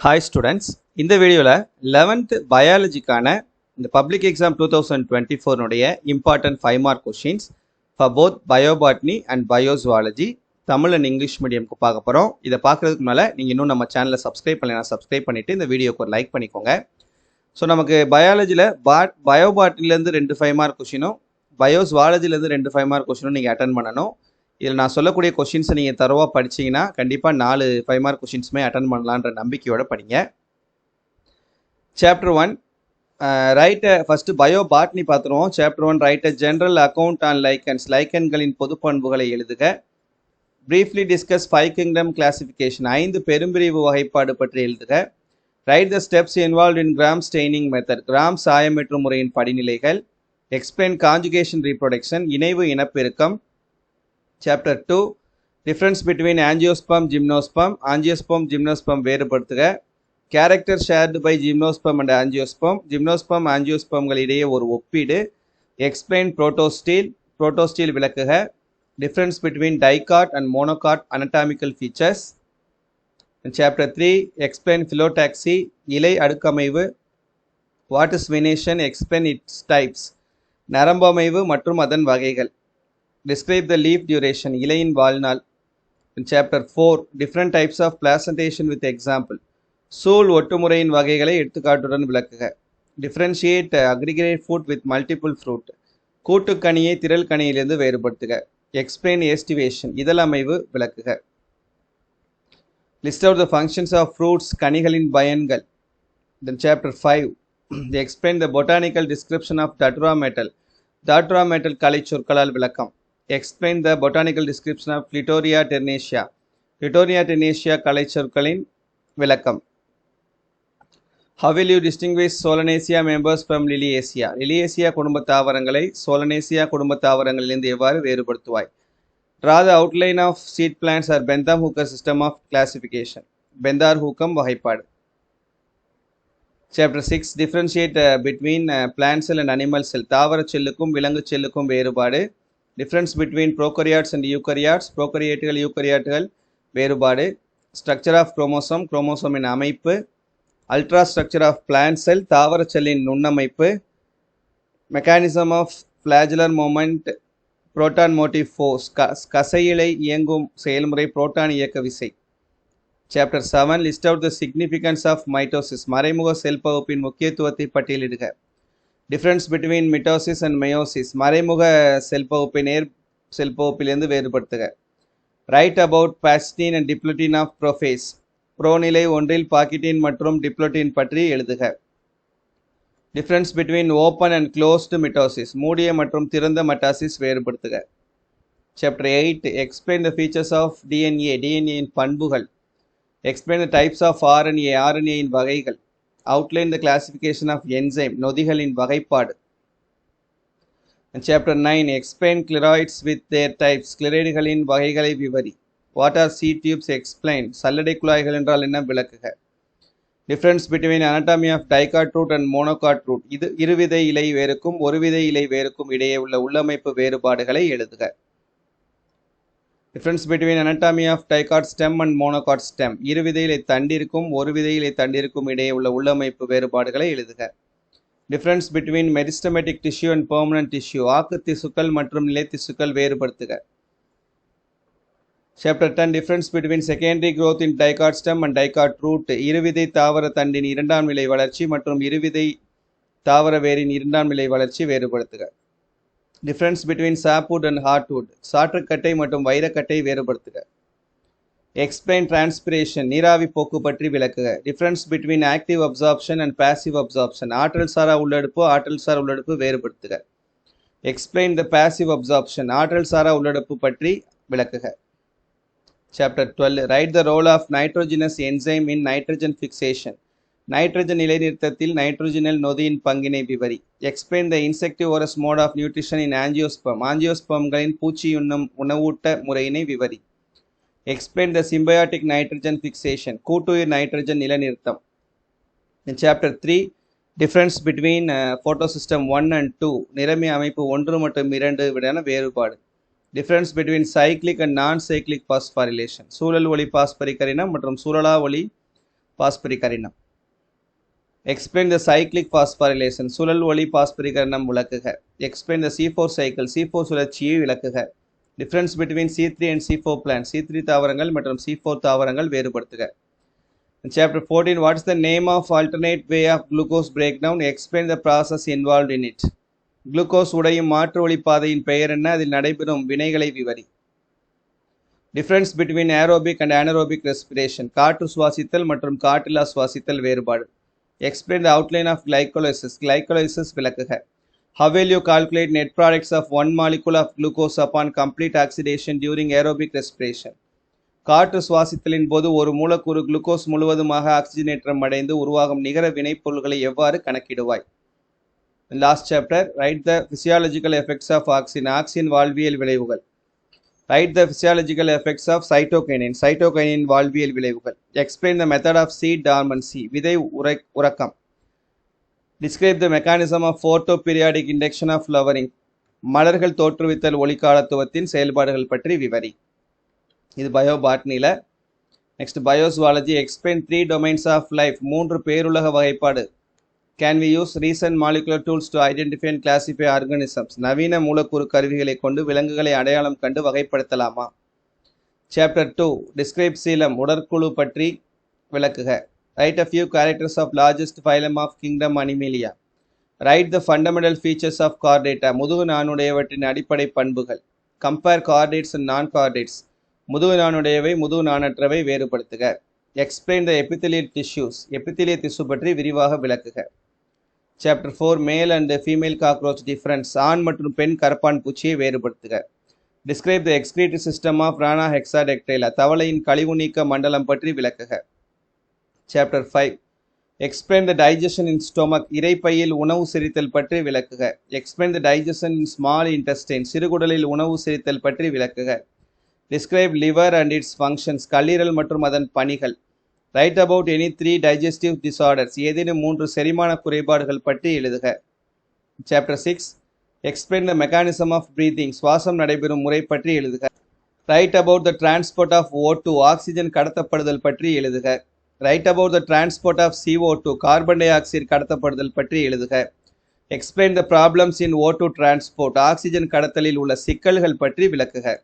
Hi students, இந்த வீடியோல 11th பயாலஜிக்கான இந்த பப்ளிக் எக்ஸாம் 2024 உடைய important 5 mark questions for both biobotany and biozoology Tamil and English மீடியம்க்கு பார்க்க போறோம். இதை பார்க்கறதுக்கு முன்னால நீங்க இன்னும் நம்ம சேனலை சப்ஸ்கிரைப் பண்ணலைனா சப்ஸ்கிரைப் பண்ணிட்டு இந்த வீடியோக்கு ஒரு லைக் பண்ணிக்கோங்க. ஸோ நமக்கு பயாலஜியில் பயோபாட்னிலேருந்து 2 5 மார்க் கொஸ்டினும் பயோஸ்வாலஜிலேருந்து 2 5 மார்க் கொஸ்டினும் நீங்கள் அட்டன் பண்ணணும். இதில் நான் சொல்லக்கூடிய கொஸ்டின்ஸை நீங்கள் தரவாக படிச்சிங்கன்னா கண்டிப்பாக 4 5 மார்க் கொஸ்டின்ஸுமே அட்டன் பண்ணலான்ற நம்பிக்கையோடு படிங்க. சாப்டர் 1 ரைட் ஃபஸ்ட்டு பயோபாட்னி பார்த்துருவோம். Chapter 1 write general account on lichens, லைக்கன்களின் பொது பண்புகளை எழுதுக. பிரீஃப்லி டிஸ்கஸ் 5 கிங்டம் கிளாசிஃபிகேஷன், 5 பெரும்பிரிவு வகைப்பாடு பற்றி எழுதுக. Write the steps involve in gram staining method, gram சாயமேற்று முறையின் படிநிலைகள். எக்ஸ்பிளைன் காஞ்சுகேஷன் ரீப்ரொடக்ஷன், இணைவு இனப்பெருக்கம். Chapter 2 difference between angiosperm gymnosperm, angiosperm gymnosperm வேறுபடுத்துக. Character shared by gymnosperm and angiosperm, gymnosperm ஆஞ்சியோஸ்பம்கள் இடையே ஒரு ஒப்பீடு. எக்ஸ்பிளைன் புரோட்டோஸ்டீல், புரோட்டோஸ்டீல் விளக்குக. Difference between dicot and monocot anatomical features. Chapter 3 explain phyllotaxy, இலை அடுக்கமைவு. What is venation, explain its types, நரம்பமைவு மற்றும் அதன் வகைகள். Describe the leaf duration, இலையின் வாழ்நாள். In chapter 4 different types of placentation with example, சூல் ஒட்டுமுறையின் வகைகளை எடுத்துக்காட்டுடன் விளக்குக. Differentiate aggregate food with multiple fruit, கூட்டுக்கனியை திரள் கனியிலிருந்து வேறுபடுத்துக. Explain estivation, இதழமைவு விளக்குக. List out the functions of fruits, கனிகளின் பயன்கள். Then chapter 5 they explain the botanical description of datura metal, datura metal கலை சொற்களால் விளக்கம். Explain the botanical description of Clitoria tenacia, Clitoria tenacia கலை சொற்களின் விளக்கம். How will you distinguish Solanaceae members from Liliaceae, Liliaceae குடும்ப தாவரங்களை Solanaceae குடும்ப தாவரங்களிலிருந்து எவ்வாறு வேறுபடுத்துவாய். Draw the outline of seed plants or Bentham Hooker system of classification, பெந்தார் ஹூக்கம் வகைப்பாடு. Chapter 6 differentiate between plant cell and animal cell, தாவர செல்லுக்கும் விலங்கு செல்லுக்கும் வேறுபாடு. Difference between prokaryotes and eukaryotes, prokaryoteகள் யூக்கரியாட்டுகள் வேறுபாடு. Structure of chromosome, குரோமோசோமின் அமைப்பு. Ultra structure of plant cell, தாவர செல்லின் நுண்ணமைப்பு. Mechanism of flagellar movement, proton motive force, கசையிழை இயங்கும் செயல்முறை புரோட்டான் இயக்க விசை. Chapter 7 list out the significance of mitosis, மறைமுக செல் பகுப்பின் முக்கியத்துவத்தை பட்டியலிடுக. Difference between mitosis and meiosis, மறைமுக செல் பகுப்பை நேர் செல் பகுப்பிலிருந்து வேறுபடுத்துக. Write about pachytene and diplotin of prophase, புரோநிலை ஒன்றில் பாக்கிட்டீன் மற்றும் டிப்ளோட்டின் பற்றி எழுதுக. Difference between open and closed mitosis, மூடிய மற்றும் திறந்த மெட்டாசிஸ் வேறுபடுத்துக. Chapter 8 explain the features of DNA, DNA இன் பண்புகள். Explain the types of RNA, RNA இன் வகைகள். Outline the classification of enzyme, நொதிகளின் வகைப்பாடு. And chapter 9 explain chloroids with their types, கிளரைடுகளின் வகைகளை விவரி. What are seed tubes, explain, சல்லடை குழாய்கள் என்றால் என்ன விளக்குக. Difference between anatomy of dicot root and monocot root, இது இருவிதை இலை வேருக்கும் ஒருவிதை இலை வேருக்கும் இடையே உள்ள உள்ளமைப்பு வேறுபாடுகளை எழுதுக. Difference between anatomy of dicot stem and monocot stem, இருவிதை இலை தண்டிற்கும் ஒருவிதை இலை தண்டிற்கும் இடையே உள்ள உள்ளமைப்பு வேறுபாடுகளை எழுதுக. Difference between meristematic tissue and permanent tissue, ஆக்கு திசுக்கள் மற்றும் நிலை திசுக்கள் வேறுபடுத்துக. Chapter 10 difference between secondary growth in dicot stem and dicot root, இருவிதை தாவர தண்டின் இரண்டாம் நிலை வளர்ச்சி மற்றும் இருவிதை தாவர வேரின் இரண்டாம் நிலை வளர்ச்சி வேறுபடுத்துக. Difference between sapwood and heartwood, சாற்றுக்கட்டை மற்றும் வைரக்கட்டை வேறுபடுத்துக. Explain transpiration, நீராவி போக்கு பற்றி விளக்குக. Difference between active absorption and passive absorption, ஆற்றல் சாரா உள்ளெடுப்பு ஆற்றல் சாரா உள்ளெடுப்பு வேறுபடுத்துக. Explain the passive absorption, ஆற்றல் சாரா உள்ளெடுப்பு பற்றி விளக்குக. Chapter 12 write the role of nitrogenous enzyme in nitrogen fixation, nitrogen நிலைநிறுத்தத்தில் நைட்ரோஜனல் நொதியின் பங்கினை விவரி. Explain the insectivorous mode of nutrition in angiosperm, ஆஞ்சியோஸ்பம்களின் பூச்சி உணவூட்ட முறையினை விவரி. Explain the symbiotic nitrogen fixation, கூட்டுயிர் நைட்ரஜன் நிலைநிறுத்தம். In chapter 3 difference between photosystem 1 and 2, நிறமி அமைப்பு 1 மற்றும் 2 விடான வேறுபாடு. Difference between cyclic and non-cyclic phosphorylation, சூழல் ஒளி பாஸ்பரிக் கரினம் மற்றும் சூழலா ஒளி பாஸ்பரிகரினம். Explain the cyclic phosphorylation. சுழல் ஒளி பாஸ்பரிகரணம் விளக்குக. Explain the C4 cycle. C4 சுழற்சியை விளக்குக. Difference between C3 and C4 plants. C3 தாவரங்கள் மற்றும் C4 தாவரங்கள் வேறுபடுத்துக. In chapter 14, what is the name of alternate way of glucose breakdown? Explain the process involved in it. Glucose உடையும் மாற்று ஒளிப்பாதையின் பெயர் என்ன? அதில் நடைபெறும் வினைகளை விவரி. Difference between aerobic and anaerobic respiration. காற்று சுவாசித்தல் மற்றும் காற்றில்லா சுவாசித்தல் வேறுபாடு. Explain the outline of glycolysis. Glycolysis விளக்குக. How will you calculate net products of one molecule of glucose upon complete oxidation during aerobic respiration? காற்று சுவாசித்தலின் போது ஒரு மூலக்கூறு குளுக்கோஸ் முழுவதுமாக ஆக்சிஜனேற்றம் அடைந்து உருவாகும் நிகர வினைப்பொருள்களை எவ்வாறு கணக்கிடுவாய்? Last chapter, write the physiological effects of auxin. Auxin வாழ்வியல் விளைவுகள். Write the physiological effects of cytokinin. Cytokinin வாழ்வியல் விளைவுகள். Explain the method of seed dormancy. விதை உறக்கம். Describe the mechanism of photoperiodic induction of flowering. மலர்கள் தோற்றுவித்தல் ஒளிக்காலத்துவத்தின் செயல்பாடுகள் பற்றி விவரி. இது பயோபாட்னில. Next, biozoology. Explain 3 domains of life. 3 பேருலக வகைப்பாடு. Can we use recent molecular tools to identify and classify organisms? நவீன மூலக்கூறு கருவிகளை கொண்டு விலங்குகளை அடையாளம் கண்டு வகைப்படுத்தலாமா? Chapter 2. Describe coelom. உடற்குழு பற்றி விளக்குக. Write a few characters of largest phylum of kingdom Animalia. Write the fundamental features of chordata. முதுகு நாணுடையவற்றின் அடிப்படை பண்புகள். Compare chordates and non-chordates. முதுகு நாணுடையவை முதுகு நாணற்றவை வேறுபடுத்துக. Explain the epithelial tissues. epithelial திசு பற்றி விரிவாக விளக்குக. Chapter 4. Male and female cockroach difference. ஆண் மற்றும் பெண் கரப்பான் பூச்சியை வேறுபடுத்துக. Describe the excretory system of Rana hexadactyla. தவளையின் கழிவு நீக்க மண்டலம் பற்றி விளக்குக. Chapter 5. Explain the digestion in stomach. இரைப்பையில் உணவு செரித்தல் பற்றி விளக்குக. Explain the digestion in small intestine. சிறுகுடலில் உணவு செரித்தல் பற்றி விளக்குக. Describe liver and its functions. கல்லீரல் மற்றும் அதன் பணிகள். Write about any 3 digestive disorders. ஏதேனும் 3 செரிமான குறைபாடுகள் பற்றி எழுதுக. Chapter 6. Explain the mechanism of breathing. சுவாசம் நடைபெறும் முறை பற்றி எழுதுக. Write about the transport of O2. Oxygen கடத்தப்படுதல் பற்றி எழுதுக. Write about the transport of CO2. Carbon dioxide கடத்தப்படுதல் பற்றி எழுதுக. Explain the problems in O2 transport. Oxygen கடத்தலில் உள்ள சிக்கல்கள் பற்றி விளக்குக.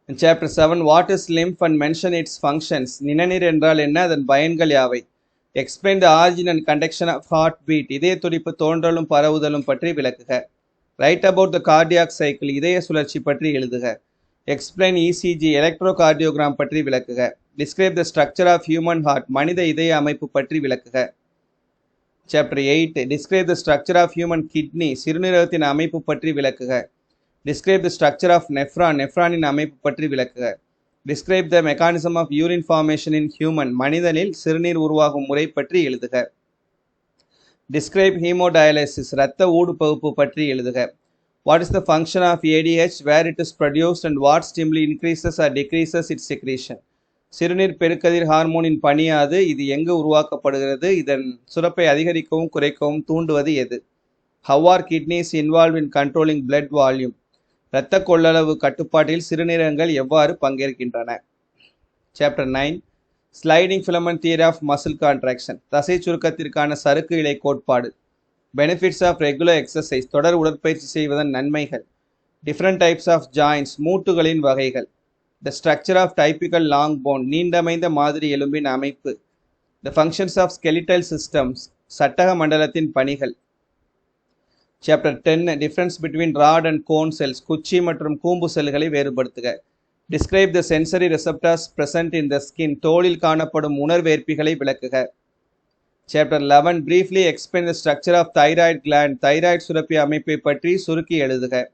In chapter 7, what is lymph and mention its functions? நிணநீர் என்றால் என்ன? அதன் பயன்கள் யாவை? Explain the origin and conduction of heartbeat. இதய துடிப்பு தோன்றலும் பரவுதலும் பற்றி விளக்குக. Write about the cardiac cycle. இதய சுழற்சி பற்றி எழுதுக. Explain ECG. electrocardiogram பற்றி விளக்குக. Describe the structure of human heart. மனித இதய அமைப்பு பற்றி விளக்குக. Chapter 8. Describe the structure of human kidney. சிறுநீரகத்தின் அமைப்பு பற்றி விளக்குக. Describe the structure of nephron. nephroனின் அமைப்பு பற்றி விளக்குக. Describe the mechanism of urine formation in human. மனிதனில் சிறுநீர் உருவாகும் முறை பற்றி எழுதுக. Describe hemodialysis. இரத்த ஊடுபகுப்பு பற்றி எழுதுக. What is the function of ADH, where it is produced, and what stimuli increases or decreases its secretion? சிறுநீர் பெருக்கதிர் ஹார்மோனின் பணியாது. இது எங்கு உருவாக்கப்படுகிறது? இதன் சுரப்பை அதிகரிக்கவும் குறைக்கவும் தூண்டுவது எது? How are kidneys involved in controlling blood volume? இரத்த கொள்ளளவு கட்டுப்பாட்டில் சிறுநீரகங்கள் எவ்வாறு பங்கேற்கின்றன? Chapter 9. Sliding filament theory of muscle contraction. தசை சுருக்கத்திற்கான சறுக்கு இழை கோட்பாடு. Benefits of regular exercise. தொடர் உடற்பயிற்சி செய்வதன் நன்மைகள். Different types of joints. மூட்டுகளின் வகைகள். The structure of typical long bone. நீண்டமைந்த மாதிரி எலும்பின் அமைப்பு. The functions of skeletal systems. சட்டக மண்டலத்தின் பணிகள். Chapter 10. Difference between rod and cone cells. குச்சி மற்றும் கூம்பு செல்களை வேறுபடுத்துக. Describe the sensory receptors present in the skin. தோலில் காணப்படும் உணர்வேற்பிகளை விளக்குக. Chapter 11. Briefly explain the structure of thyroid gland. Thyroid சுரப்பி அமைப்பை பற்றி சுருக்கி எழுதுக.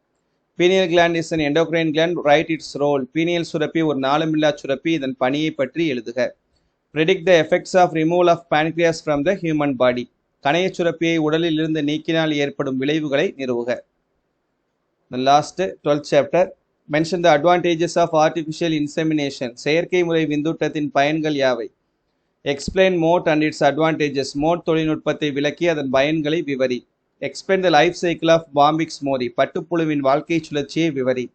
Pineal gland is an endocrine gland. Write its role. Pineal சுரப்பி ஒரு நாளமில்லா சுரப்பி. இதன் பணியை பற்றி எழுதுக. Predict the effects of removal of pancreas from the human body. கணைய சுரப்பியை உடலில் இருந்து நீக்கினால் ஏற்படும் விளைவுகளை நிறுவுக. The last 12th chapter. Mention the advantages of artificial insemination. செயற்கை முறை விந்தூட்டத்தின் பயன்கள் யாவை? Explain moat and its advantages. Moat தொழில்நுட்பத்தை விளக்கி அதன் பயன்களை விவரி. Explain the life cycle of Bombyx mori. பட்டுப்புழுவின் வாழ்க்கை சுழற்சியை விவரி.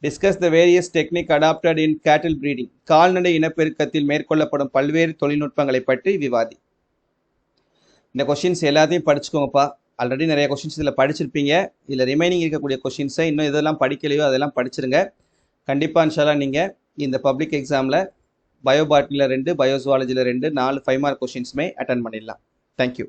Discuss the various technique adopted in cattle breeding. கால்நடை இனப்பெருக்கத்தில் மேற்கொள்ளப்படும் பல்வேறு தொழில்நுட்பங்களை பற்றி விவாதி. இந்த கொஷின்ஸ் எல்லாத்தையும் படிச்சுக்கோங்கப்பா. ஆல்ரெடி நிறைய கொஷின்ஸ் இதில் படிச்சிருப்பீங்க. இதில் ரிமைனிங் இருக்கக்கூடிய கொஷின்ஸை இன்னும் இதெல்லாம் படிக்கலையோ அதெல்லாம் படிச்சிருங்க. கண்டிப்பாக இன்ஷால்லா நீங்கள் இந்த பப்ளிக் எக்ஸாமில் பயோபாட்னியில் 2, பயோசுவாலஜியில் 2, 4 5 மார்க் கொஷின்ஸுமே அட்டன் பண்ணிடலாம். தேங்க்யூ.